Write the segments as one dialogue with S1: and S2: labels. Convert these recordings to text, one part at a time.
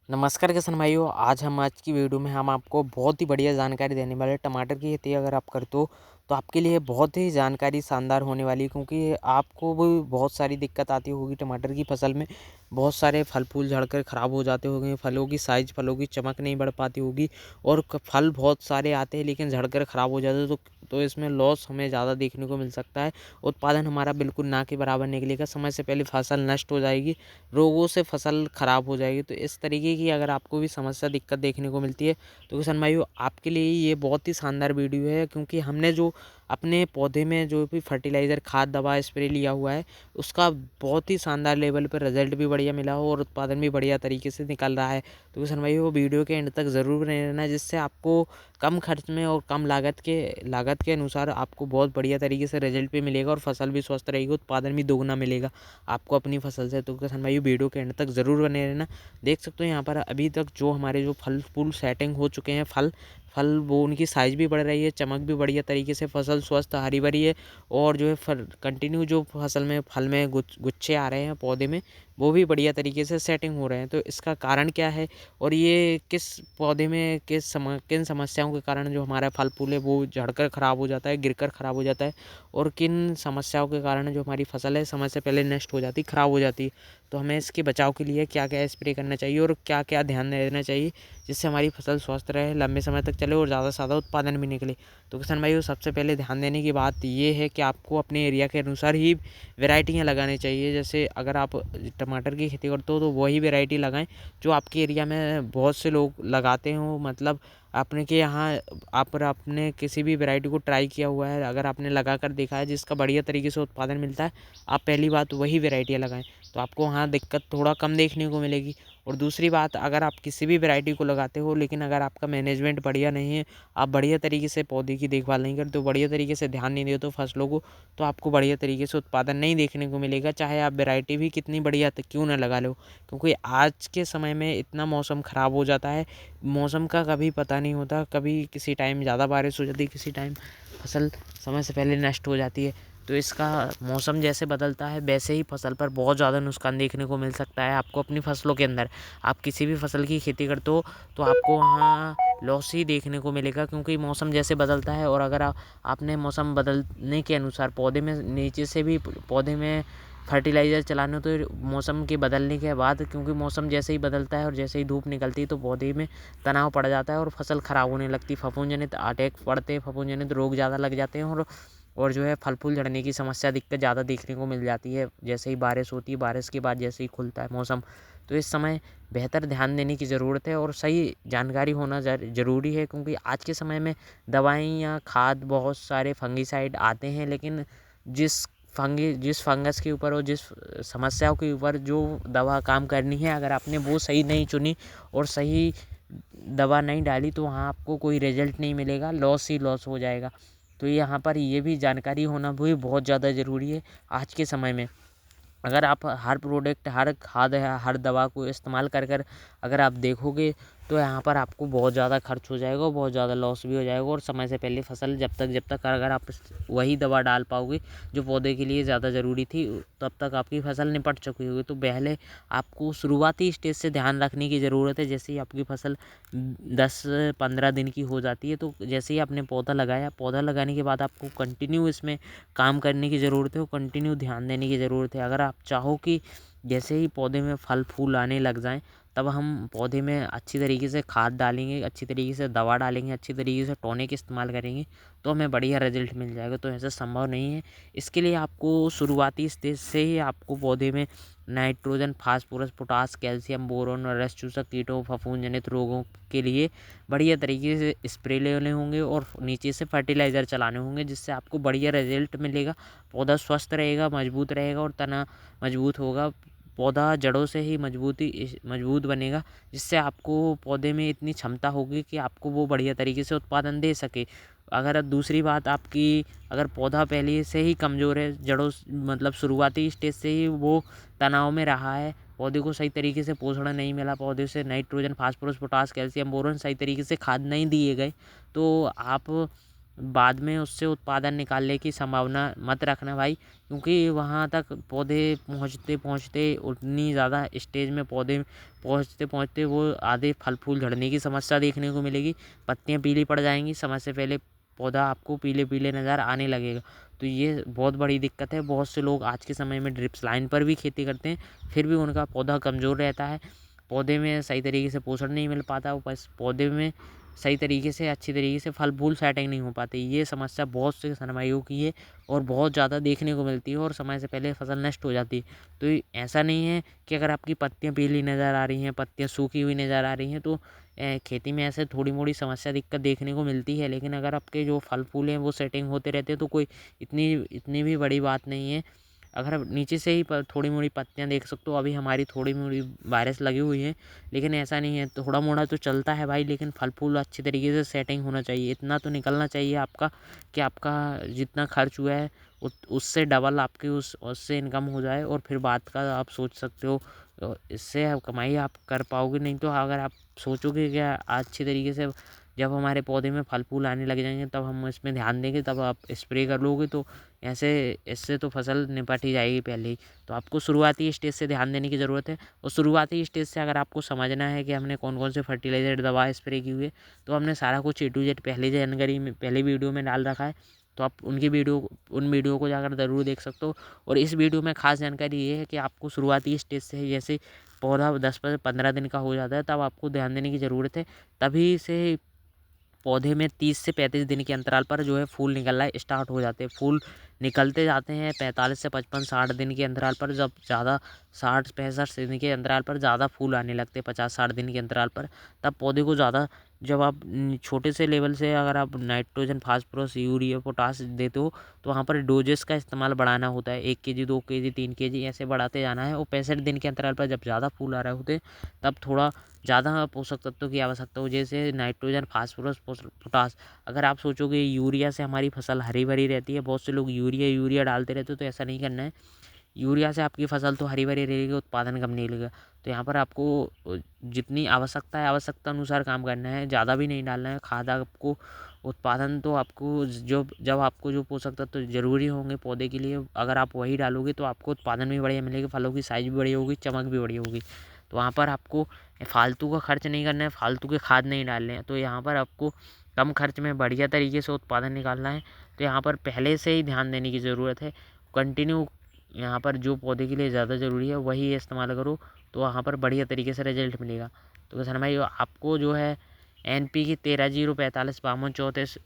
S1: नमस्कार किसान भाइयों। आज की वीडियो में हम आपको बहुत ही बढ़िया जानकारी देने वाले हैं। टमाटर की खेती अगर आप करते हो तो आपके लिए बहुत ही जानकारी शानदार होने वाली है, क्योंकि आपको भी बहुत सारी दिक्कत आती होगी टमाटर की फसल में। बहुत सारे फल फूल झड़कर ख़राब हो जाते होंगे, फलों की साइज़, फलों की चमक नहीं बढ़ पाती होगी और फल बहुत सारे आते हैं लेकिन झड़कर ख़राब हो जाते हैं। तो इसमें लॉस हमें ज़्यादा देखने को मिल सकता है। उत्पादन हमारा बिल्कुल ना के बराबर निकलेगा, समय से पहले फसल नष्ट हो जाएगी, रोगों से फसल ख़राब हो जाएगी। तो इस तरीके की अगर आपको भी समस्या दिक्कत देखने को मिलती है तो किसान भाइयों, आपके लिए ये बहुत ही शानदार वीडियो है, क्योंकि हमने जो अपने पौधे में जो भी फर्टिलाइज़र, खाद, दवा स्प्रे लिया हुआ है उसका बहुत ही शानदार लेवल पर रिजल्ट भी बढ़िया मिला हो और उत्पादन भी बढ़िया तरीके से निकल रहा है। तो किसान भाइयों, वीडियो के एंड तक ज़रूर बने रहना, जिससे आपको कम खर्च में और कम लागत के अनुसार आपको बहुत बढ़िया तरीके से रिजल्ट भी मिलेगा और फसल भी स्वस्थ रहेगी, उत्पादन भी दोगुना मिलेगा आपको अपनी फसल से। तो किसान भाइयों, वीडियो के एंड तक ज़रूर बने रहना। देख सकते हो यहाँ पर अभी तक जो हमारे जो फल फूल सेटिंग हो चुके हैं, फल फल वो उनकी साइज़ भी बढ़ रही है, चमक भी बढ़िया तरीके से, फसल स्वस्थ हरी भरी है और जो है फल कंटिन्यू जो फसल में फल में गुच्छे आ रहे हैं पौधे में, वो भी बढ़िया तरीके से सेटिंग हो रहे हैं। तो इसका कारण क्या है और ये किस पौधे में किन समस्याओं के कारण जो हमारा फल फूल है वो झड़कर ख़राब हो जाता है, गिरकर ख़राब हो जाता है, और किन समस्याओं के कारण जो हमारी फसल है समय से पहले नष्ट हो जाती, ख़राब हो जाती है। तो हमें इसके बचाव के लिए क्या क्या स्प्रे करना चाहिए और क्या क्या ध्यान देना चाहिए, जिससे हमारी फसल स्वस्थ रहे, लंबे समय तक चले और ज़्यादा से ज़्यादा उत्पादन भी निकले। तो किसान भाइयों, सबसे पहले ध्यान देने की बात ये है कि आपको अपने एरिया के अनुसार ही वैरायटियाँ लगानी चाहिए। जैसे अगर आप टमाटर की खेती करते हो तो वही वैरायटी लगाएं जो आपके एरिया में बहुत से लोग लगाते हो। मतलब आपने के यहाँ आपने किसी भी वैरायटी को ट्राई किया हुआ है, अगर आपने लगा कर देखा है जिसका बढ़िया तरीके से उत्पादन मिलता है, आप पहली बात वही वैरायटियाँ लगाएं, तो आपको वहाँ दिक्कत थोड़ा कम देखने को मिलेगी। और दूसरी बात, अगर आप किसी भी वैरायटी को लगाते हो लेकिन अगर आपका मैनेजमेंट बढ़िया नहीं है, आप बढ़िया तरीके से पौधे की देखभाल नहीं करते हो, बढ़िया तरीके से ध्यान नहीं देते हो फसलों को, तो आपको बढ़िया तरीके से उत्पादन नहीं देखने को मिलेगा, चाहे आप वैरायटी भी कितनी बढ़िया क्यों ना लगा लो। क्योंकि आज के समय में इतना मौसम ख़राब हो जाता है, मौसम का कभी पता नहीं होता, कभी किसी टाइम ज़्यादा बारिश हो जाती है, किसी टाइम फसल समय से पहले नष्ट हो जाती है। तो इसका मौसम जैसे बदलता है वैसे ही फसल पर बहुत ज़्यादा नुकसान देखने को मिल सकता है आपको अपनी फसलों के अंदर। आप किसी भी फसल की खेती करते हो तो आपको वहाँ लॉस ही देखने को मिलेगा, क्योंकि मौसम जैसे बदलता है और अगर आपने मौसम बदलने के अनुसार पौधे में नीचे से भी पौधे में फर्टिलाइज़र चलाने, तो मौसम के बदलने के बाद, क्योंकि मौसम जैसे ही बदलता है और जैसे ही धूप निकलती है तो पौधे में तनाव पड़ जाता है और फसल ख़राब होने लगती, फफूंदजनित अटैक पड़ते हैं, फफूंदजनित रोग ज़्यादा लग जाते हैं और जो है फल फूल झड़ने की समस्या दिक्कत ज़्यादा देखने को मिल जाती है। जैसे ही बारिश होती है, बारिश के बाद जैसे ही खुलता है मौसम, तो इस समय बेहतर ध्यान देने की ज़रूरत है और सही जानकारी होना ज़रूरी है, क्योंकि आज के समय में दवाइयाँ, खाद, बहुत सारे फंगीसाइड आते हैं, लेकिन जिस फंगस के ऊपर और जिस समस्याओं के ऊपर जो दवा काम करनी है, अगर आपने वो सही नहीं चुनी और सही दवा नहीं डाली तो वहाँ आपको कोई रिजल्ट नहीं मिलेगा, लॉस ही लॉस हो जाएगा। तो यहाँ पर ये भी जानकारी होना भी बहुत ज़्यादा ज़रूरी है आज के समय में। अगर आप हर प्रोडक्ट, हर खाद या हर दवा को इस्तेमाल कर अगर आप देखोगे तो यहाँ पर आपको बहुत ज़्यादा खर्च हो जाएगा और बहुत ज़्यादा लॉस भी हो जाएगा, और समय से पहले फसल जब तक अगर आप वही दवा डाल पाओगे जो पौधे के लिए ज़्यादा ज़रूरी थी, तब तक आपकी फसल निपट चुकी होगी। तो पहले आपको शुरुआती स्टेज से ध्यान रखने की ज़रूरत है। जैसे ही आपकी फसल 10-15 दिन की हो जाती है, तो जैसे ही आपने पौधा लगाया, पौधा लगाने के बाद आपको कंटिन्यू इसमें काम करने की ज़रूरत है और कंटिन्यू ध्यान देने की ज़रूरत है। अगर आप चाहो कि जैसे ही पौधे में फल फूल आने लग जाएँ, तब हम पौधे में अच्छी तरीके से खाद डालेंगे, अच्छी तरीके से दवा डालेंगे, अच्छी तरीके से टॉनिक इस्तेमाल करेंगे, तो हमें बढ़िया रिजल्ट मिल जाएगा। तो ऐसा संभव नहीं है। इसके लिए आपको शुरुआती स्टेज से ही आपको पौधे में nitrogen, phosphorus, potash, calcium, boron और रस चूसक कीटों, फफूंद जनित रोगों के लिए बढ़िया तरीके से स्प्रे लेने होंगे और नीचे से फर्टिलाइज़र चलाने होंगे, जिससे आपको बढ़िया रिजल्ट मिलेगा। पौधा स्वस्थ रहेगा, मजबूत रहेगा और तना मजबूत होगा। पौधा जड़ों से ही मजबूत बनेगा, जिससे आपको पौधे में इतनी क्षमता होगी कि आपको वो बढ़िया तरीके से उत्पादन दे सके। अगर दूसरी बात आपकी, अगर पौधा पहले से ही कमज़ोर है, जड़ों मतलब शुरुआती स्टेज से ही वो तनाव में रहा है, पौधे को सही तरीके से पोषण नहीं मिला, पौधे से nitrogen, phosphorus, potash, calcium, boron सही तरीके से खाद नहीं दिए गए, तो आप बाद में उससे उत्पादन निकालने की संभावना मत रखना भाई, क्योंकि वहाँ तक पौधे पहुँचते पहुँचते उतनी ज़्यादा स्टेज में पौधे पहुँचते पहुँचते वो आधे फल फूल झड़ने की समस्या देखने को मिलेगी, पत्तियाँ पीली पड़ जाएंगी, समय से पहले पौधा आपको पीले पीले नज़र आने लगेगा। तो ये बहुत बड़ी दिक्कत है। बहुत से लोग आज के समय में ड्रिप्स लाइन पर भी खेती करते हैं, फिर भी उनका पौधा कमज़ोर रहता है, पौधे में सही तरीके से पोषण नहीं मिल पाता, बस पौधे में सही तरीके से अच्छी तरीके से फल फूल सेटिंग नहीं हो पाती। ये समस्या बहुत से सनमाइयों की है और बहुत ज़्यादा देखने को मिलती है और समय से पहले फसल नष्ट हो जाती है। तो ऐसा नहीं है कि अगर आपकी पत्तियाँ पीली नज़र आ रही हैं, पत्तियाँ सूखी हुई नज़र आ रही हैं, तो खेती में ऐसे थोड़ी मोड़ी समस्या दिक्कत देखने को मिलती है, लेकिन अगर आपके जो फल फूल हैं वो सेटिंग होते रहते हैं तो कोई इतनी इतनी भी बड़ी बात नहीं है। अगर आप नीचे से ही थोड़ी मोड़ी पत्तियाँ देख सकते हो, अभी हमारी थोड़ी मोड़ी वायरस लगी हुई है, लेकिन ऐसा नहीं है, थोड़ा मोड़ा तो चलता है भाई, लेकिन फल फूल अच्छी तरीके से सेटिंग होना चाहिए। इतना तो निकलना चाहिए आपका कि आपका जितना खर्च हुआ है उससे डबल आपकी उससे इनकम हो जाए, और फिर बात का आप सोच सकते हो। इससे आप कमाई आप कर पाओगे। नहीं तो अगर आप सोचोगे क्या अच्छी तरीके से जब हमारे पौधे में फल फूल आने लग जाएंगे तब हम इसमें ध्यान देंगे, तब आप स्प्रे कर लोगे, तो ऐसे इससे तो फसल निपट ही जाएगी पहले ही। तो आपको शुरुआती स्टेज से ध्यान देने की ज़रूरत है, और शुरुआती स्टेज से अगर आपको समझना है कि हमने कौन कौन से फर्टिलाइज़र दवा स्प्रे की हुई है, तो हमने सारा कुछ A to Z पहली जानकारी में पहले वीडियो में डाल रखा है, तो आप उन वीडियो को जाकर ज़रूर देख सकते हो। और इस वीडियो में खास जानकारी ये है कि आपको शुरुआती स्टेज से जैसे पौधा 10 से 15 दिन का हो जाता है तब आपको ध्यान देने की ज़रूरत है। तभी से पौधे में 30 से 35 दिन के अंतराल पर जो है फूल निकलना स्टार्ट हो जाते हैं। फूल निकलते जाते हैं 45 से 55-60 दिन के अंतराल पर, जब ज़्यादा 60-65 दिन के अंतराल पर ज़्यादा फूल आने लगते हैं, 50-60 दिन के अंतराल पर, तब पौधे को ज़्यादा जब आप छोटे से लेवल से अगर आप नाइट्रोजन, फास्फोरस, यूरिया, पोटास देते हो, तो वहाँ पर डोजेस का इस्तेमाल बढ़ाना होता है। 1 kg, 2 kg, 3 kg ऐसे बढ़ाते जाना है। और 65 दिन के अंतराल पर जब ज़्यादा फूल आ रहे होते तब थोड़ा ज़्यादा पोषक तत्वों की आवश्यकता हो, जैसे नाइट्रोजन, फास्फोरस, पोटास। अगर आप सोचोगे यूरिया से हमारी फसल हरी भरी रहती है, बहुत से लोग यूरिया यूरिया डालते रहते हो, तो ऐसा नहीं करना है। यूरिया से आपकी फसल तो हरी भरी रहेगी, उत्पादन कम नहीं मिलेगा। तो यहाँ पर आपको जितनी आवश्यकता है आवश्यकता अनुसार काम करना है, ज़्यादा भी नहीं डालना है खाद। आपको उत्पादन तो आपको जब आपको जो पोषक तत्व तो ज़रूरी होंगे पौधे के लिए, अगर आप वही डालोगे तो आपको उत्पादन भी बढ़िया मिलेगा, फलों की साइज़ भी बड़ी होगी, चमक भी बड़ी होगी। तो वहाँ पर आपको फालतू का खर्च नहीं करना है, फालतू के खाद नहीं डालने हैं। तो यहाँ पर आपको कम खर्च में बढ़िया तरीके से उत्पादन निकालना है, तो यहाँ पर पहले से ही ध्यान देने की ज़रूरत है। कंटिन्यू यहाँ पर जो पौधे के लिए ज़्यादा ज़रूरी है वही इस्तेमाल करो, तो वहाँ पर बढ़िया तरीके से रिजल्ट मिलेगा। तो किसान भाई आपको जो है NP की 13-0-45-52-34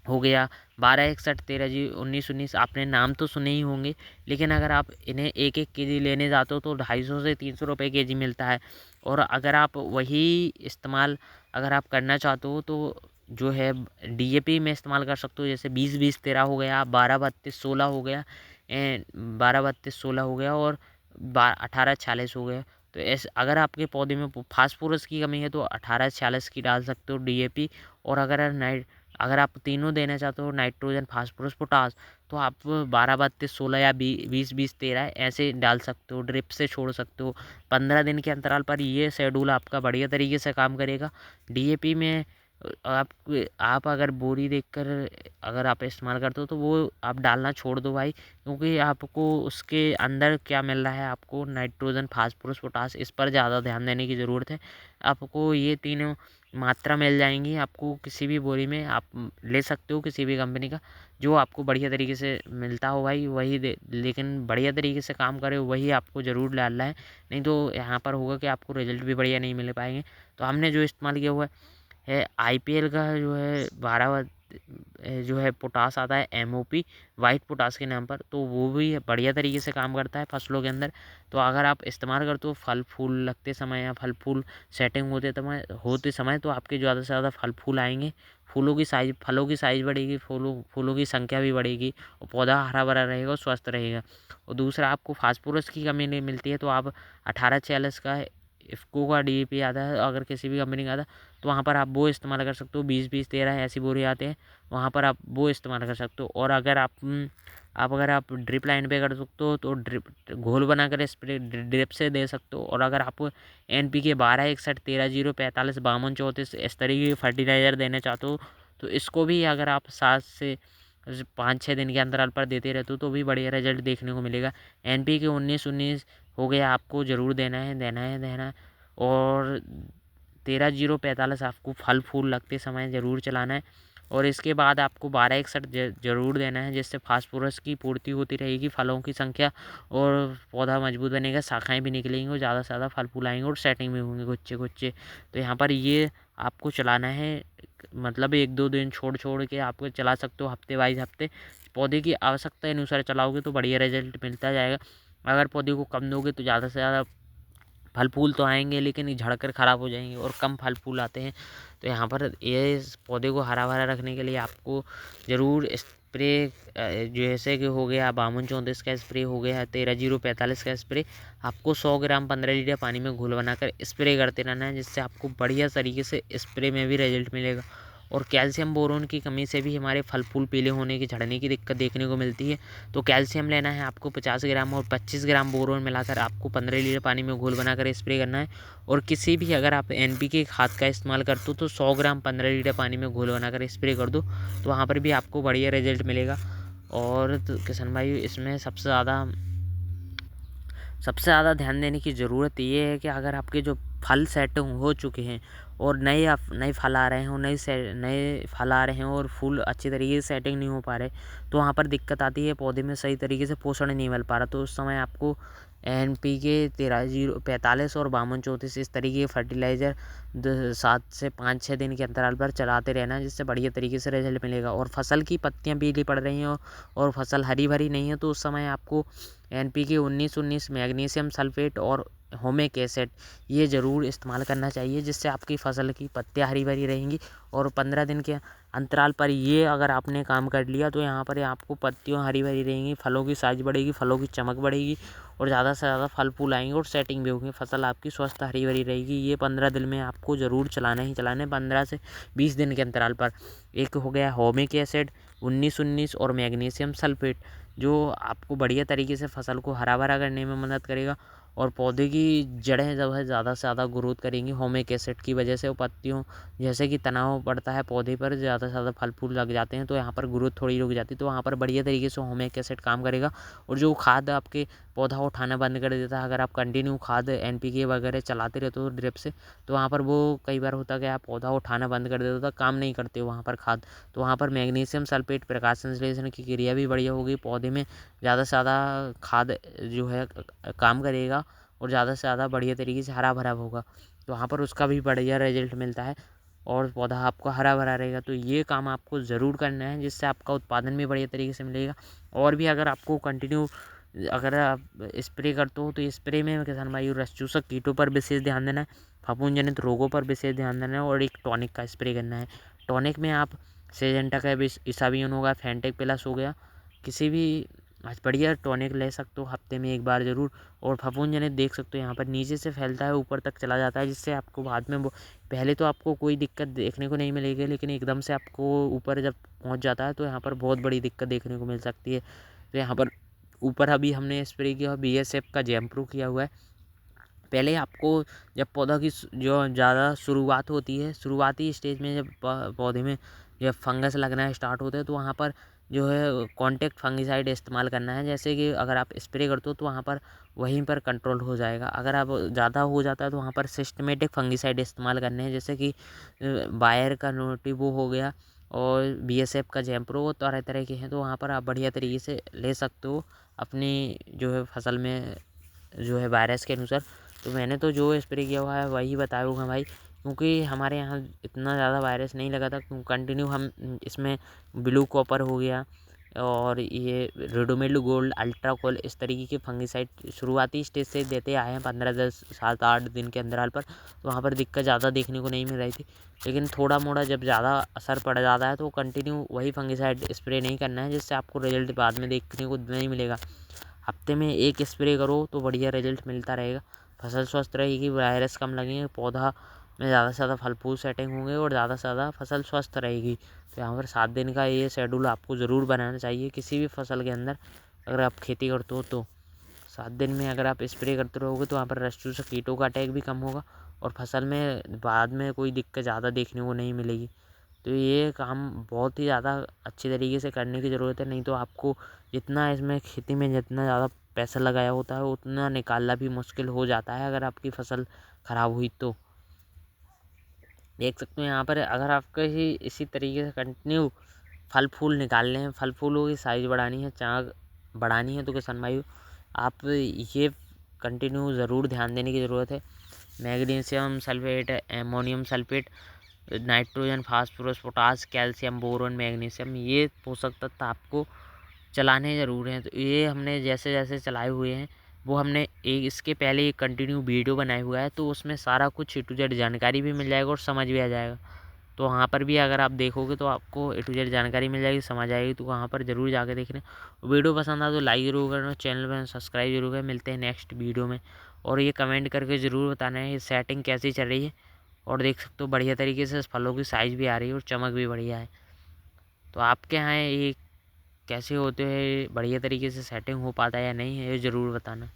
S1: हो गया, 12-61-13-19-19 आपने नाम तो सुने ही होंगे, लेकिन अगर आप इन्हें 1-1 kg लेने जाते हो तो 250 से 300 रुपये kg मिलता है। और अगर आप वही इस्तेमाल अगर आप करना चाहते हो तो जो है DAP में इस्तेमाल कर सकते हो, जैसे 20-20-13 हो गया, 12-32-16 हो गया, 12-32-16 हो गया, और 18-46 हो गया। तो ऐसे अगर आपके पौधे में फास्फोरस की कमी है तो 18-46 की डाल सकते हो DAP। और अगर आप तीनों देना चाहते हो नाइट्रोजन, फास्फोरस, पोटास, तो आप 12-32-16 या 20-20-13 ऐसे डाल सकते हो, ड्रिप से छोड़ सकते हो। 15 दिन के अंतराल पर ये शेड्यूल आपका बढ़िया तरीके से काम करेगा। DAP में आप आप अगर बोरी देखकर अगर आप इस्तेमाल करते हो तो वो आप डालना छोड़ दो भाई, क्योंकि आपको उसके अंदर क्या मिल रहा है, आपको नाइट्रोजन, फास्फोरस, पोटास, इस पर ज़्यादा ध्यान देने की ज़रूरत है। आपको ये तीनों मात्रा मिल जाएंगी, आपको किसी भी बोरी में आप ले सकते हो किसी भी कंपनी का, जो आपको बढ़िया तरीके से मिलता हो भाई वही दे, लेकिन बढ़िया तरीके से काम करे वही आपको ज़रूर डालना है। नहीं तो यहाँ पर होगा कि आपको रिजल्ट भी बढ़िया नहीं मिल पाएंगे। तो हमने जो इस्तेमाल किया हुआ है IPL का जो है 12 जो है पोटास आता है MOP वाइट पोटास के नाम पर, तो वो भी बढ़िया तरीके से काम करता है फसलों के अंदर। तो अगर आप इस्तेमाल करते हो फल फूल लगते समय या फल फूल सेटिंग होते समय तो आपके ज़्यादा से ज़्यादा फल फूल आएंगे, फलों की साइज़ बढ़ेगी, फूलों की संख्या भी बढ़ेगी, और पौधा हरा भरा रहेगा और स्वस्थ रहेगा। और दूसरा, आपको फास्फोरस की कमी नहीं मिलती है तो आप 18-46 का इफ़को का DAP आता है, अगर किसी भी कंपनी का आता है तो वहाँ पर आप वो इस्तेमाल कर सकते हो। 20-20-13 ऐसी बोरी आते हैं, वहाँ पर आप वो इस्तेमाल कर सकते हो। और अगर अगर आप ड्रिप लाइन पे कर सकते हो तो ड्रिप घोल बनाकर स्प्रे ड्रिप से दे सकते हो। और अगर आप NPK 12-61-13-0-45-52-34 इस तरीके के फर्टिलाइज़र देना चाहते हो तो इसको भी अगर आप 7 से 5-6 दिन के अंतराल पर देते रहते हो तो भी बढ़िया रिजल्ट देखने को मिलेगा। NPK 19-19 हो गया, आपको ज़रूर देना है। और 13-0-45 आपको फल फूल लगते समय ज़रूर चलाना है। और इसके बाद आपको 12-61 ज़रूर देना है, जिससे फास्फोरस की पूर्ति होती रहेगी, फलों की संख्या और पौधा मजबूत बनेगा, शाखाएं भी निकलेंगी और ज़्यादा से ज़्यादा फल फूल आएंगे और सेटिंग भी होंगे गुच्छे गुच्छे। तो यहाँ पर ये आपको चलाना है, मतलब 1-2 दिन छोड़ छोड़ के आपको चला सकते हो, हफ्ते वाइज हफ्ते। पौधे की आवश्यकता अनुसार चलाओगे तो बढ़िया रिजल्ट मिलता जाएगा। अगर पौधे को कम दोगे तो ज़्यादा से ज़्यादा फल फूल तो आएंगे लेकिन झड़कर ख़राब हो जाएंगे और कम फल फूल आते हैं। तो यहाँ पर ये इस पौधे को हरा भरा रखने के लिए आपको ज़रूर स्प्रे, जैसे कि हो गया 52-34 का स्प्रे, हो गया 13-0-45 का स्प्रे, आपको 100 ग्राम 15 लीटर पानी में घोल बनाकर स्प्रे करते रहना है, जिससे आपको बढ़िया तरीके से स्प्रे में भी रिजल्ट मिलेगा। और कैल्शियम बोरोन की कमी से भी हमारे फल फूल पीले होने की, झड़ने की दिक्कत देखने को मिलती है। तो कैल्शियम लेना है आपको 50 ग्राम और 25 ग्राम बोरोन मिलाकर आपको 15 लीटर पानी में घोल बनाकर स्प्रे करना है। और किसी भी अगर आप NPK खाद का इस्तेमाल करते हो तो 100 ग्राम 15 लीटर पानी में घोल बनाकर स्प्रे कर दो, तो वहाँ पर भी आपको बढ़िया रिजल्ट मिलेगा। और तो किसान भाई, इसमें सबसे ज़्यादा ध्यान देने की ज़रूरत ये है कि अगर आपके जो फल सेट हो चुके हैं और नए फल आ रहे हैं और नए फल आ रहे हैं और फूल अच्छी तरीके से सेटिंग नहीं हो पा रहे, तो वहाँ पर दिक्कत आती है, पौधे में सही तरीके से पोषण नहीं मिल पा रहा। तो उस समय आपको NPK 13-0-45 और 52-34 इस तरीके के फर्टिलाइज़र 7 से 5-6 दिन के अंतराल पर चलाते रहना है, जिससे बढ़िया तरीके से रिजल्ट मिलेगा। और फसल की पत्तियाँ पीली पड़ रही हैं और फसल हरी भरी नहीं है, तो उस समय आपको NPK 19-19, मैग्नीशियम सल्फेट और होमिक एसिड ये ज़रूर इस्तेमाल करना चाहिए, जिससे आपकी फसल की पत्तियाँ हरी भरी रहेंगी। और 15 दिन के अंतराल पर ये अगर आपने काम कर लिया तो यहाँ पर आपको पत्तियाँ हरी भरी रहेंगी, फलों की साइज बढ़ेगी, फलों की चमक बढ़ेगी और ज़्यादा से ज़्यादा फल फूल आएंगे और सेटिंग भी होगी, फसल आपकी स्वस्थ हरी भरी रहेगी। ये 15 दिन में आपको ज़रूर चलाना ही चलाना है, 15 से 20 दिन के अंतराल पर। एक हो गया होमिक एसिड 19-19 और मैग्नीशियम सल्फेट, जो आपको बढ़िया तरीके से फसल को हरा भरा करने में मदद करेगा और पौधे की जड़ें जो है ज़्यादा से ज़्यादा ग्रोथ करेंगी होमिक एसिड की वजह से। और पत्तियों जैसे कि तनाव पड़ता है पौधे पर, ज़्यादा से ज़्यादा फल फूल लग जाते हैं तो यहाँ पर ग्रोथ थोड़ी रुक जाती है, तो वहाँ पर बढ़िया तरीके से होमिक एसिड काम करेगा। और जो खाद आपके पौधा उठाना बंद कर देता है, अगर आप कंटिन्यू खाद NPK वगैरह चलाते रहते हो ड्रिप से, तो वहाँ पर वो कई बार होता है आप पौधा उठाना बंद कर देता था, काम नहीं करते वहाँ पर खाद। तो वहाँ पर मैग्नीशियम सल्फेट प्रकाश संश्लेषण की क्रिया भी बढ़िया होगी, पौधे में ज़्यादा से ज़्यादा खाद जो है काम करेगा और ज़्यादा से ज़्यादा बढ़िया तरीके से हरा भरा होगा, तो वहाँ पर उसका भी बढ़िया रिजल्ट मिलता है और पौधा आपका हरा भरा रहेगा। तो ये काम आपको ज़रूर करना है, जिससे आपका उत्पादन भी बढ़िया तरीके से मिलेगा। और भी अगर आपको कंटिन्यू अगर आप स्प्रे करते हो तो स्प्रे में किसान भाई रस चूसक कीटों पर विशेष ध्यान देना है, फफूंद जनित रोगों पर विशेष ध्यान देना है और एक टॉनिक का स्प्रे करना है। टॉनिक में आप सिजेंटा का इसाबियन होगा, फेंटेक प्लस हो गया, किसी भी आज बढ़िया टॉनिक ले सकते हो हफ्ते में एक बार ज़रूर। और फफूंद जनित देख सकते हो यहाँ पर नीचे से फैलता है ऊपर तक चला जाता है, जिससे आपको बाद में वो पहले तो आपको कोई दिक्कत देखने को नहीं मिलेगी, लेकिन एकदम से आपको ऊपर जब पहुँच जाता है तो यहाँ पर बहुत बड़ी दिक्कत देखने को मिल सकती है। तो यहाँ पर ऊपर अभी हमने स्प्रे किया BSF का जैम्प्रो किया हुआ है। पहले आपको जब पौधा की जो ज़्यादा शुरुआत होती है, शुरुआती स्टेज में जब पौधे में जब फंगस लगना स्टार्ट होता है, तो वहाँ पर जो है कॉन्टैक्ट फंगिसाइड इस्तेमाल करना है। जैसे कि अगर आप स्प्रे करते हो तो वहाँ पर वहीं पर कंट्रोल हो जाएगा। अगर आप ज़्यादा हो जाता है तो वहाँ पर सिस्टमेटिक फंगिसाइड इस्तेमाल करने हैं, जैसे कि बायर का नोटिवो हो गया और BSF का जैम्प्रो, वो तरह तरह के हैं। तो वहाँ पर आप बढ़िया तरीके से ले सकते हो अपनी जो है फसल में जो है वायरस के अनुसार। तो मैंने तो जो स्प्रे किया हुआ है वही बताऊँगा भाई, क्योंकि हमारे यहाँ इतना ज़्यादा वायरस नहीं लगा था। कंटिन्यू हम इसमें ब्लू कॉपर हो गया और ये रेडोमिल गोल्ड, अल्ट्राकोल, इस तरीके के फंगिसाइड शुरुआती स्टेज से देते आए हैं 15, 10, 7, 8 दिन के अंतराल पर। तो वहाँ पर दिक्कत ज़्यादा देखने को नहीं मिल रही थी, लेकिन थोड़ा मोड़ा जब ज़्यादा असर पड़ जाता है तो कंटिन्यू वही फंगिसाइड स्प्रे नहीं करना है, जिससे आपको रिजल्ट बाद में देखने को नहीं मिलेगा। हफ्ते में एक स्प्रे करो तो बढ़िया रिजल्ट मिलता रहेगा, फसल स्वस्थ रहेगी, वायरस कम लगेंगे, पौधा में ज़्यादा से ज़्यादा फल फूल सेटिंग होंगे और ज़्यादा से ज़्यादा फसल स्वस्थ रहेगी। तो यहाँ पर 7 दिन का ये शेड्यूल आपको ज़रूर बनाना चाहिए किसी भी फसल के अंदर, अगर आप खेती करते हो तो 7 दिन में अगर आप स्प्रे करते रहोगे तो वहाँ पर रस चूसक कीटों का अटैक भी कम होगा और फसल में बाद में कोई दिक्कत ज़्यादा देखने को नहीं मिलेगी। तो ये काम बहुत ही ज़्यादा अच्छी तरीके से करने की ज़रूरत है, नहीं तो आपको जितना इसमें खेती में जितना ज़्यादा पैसा लगाया होता है उतना निकालना भी मुश्किल हो जाता है अगर आपकी फसल ख़राब हुई तो। देख सकते हो यहाँ पर अगर आपको ही इसी तरीके से कंटिन्यू फल फूल निकालने हैं, फल फूलों की साइज़ बढ़ानी है, चाक बढ़ानी है, तो किसान भाई आप ये कंटिन्यू ज़रूर ध्यान देने की ज़रूरत है। Magnesium sulphate, ammonium sulphate, nitrogen, phosphorus, potash, calcium, boron, magnesium, ये पोषक तत्व आपको चलाने ज़रूर हैं। तो ये हमने जैसे जैसे चलाए हुए हैं वो हमने एक इसके पहले एक कंटिन्यू वीडियो बनाया हुआ है, तो उसमें सारा कुछ ए टू जेड जानकारी भी मिल जाएगा और समझ भी आ जाएगा। तो वहाँ पर भी अगर आप देखोगे तो आपको ए टू जेड जानकारी मिल जाएगी, समझ आएगी, तो वहाँ पर ज़रूर जाके देखना। वीडियो पसंद आए तो लाइक ज़रूर करना, चैनल पर सब्सक्राइब जरूर करें। मिलते हैं नेक्स्ट वीडियो में, और ये कमेंट करके ज़रूर बताना है ये सेटिंग कैसी चल रही है। और देख सकते हो बढ़िया तरीके से फलों की साइज़ भी आ रही है और चमक भी बढ़िया है। तो आपके यहाँ ये कैसे होते हैं, बढ़िया तरीके से सेटिंग हो पाता है या नहीं है, ये ज़रूर बताना।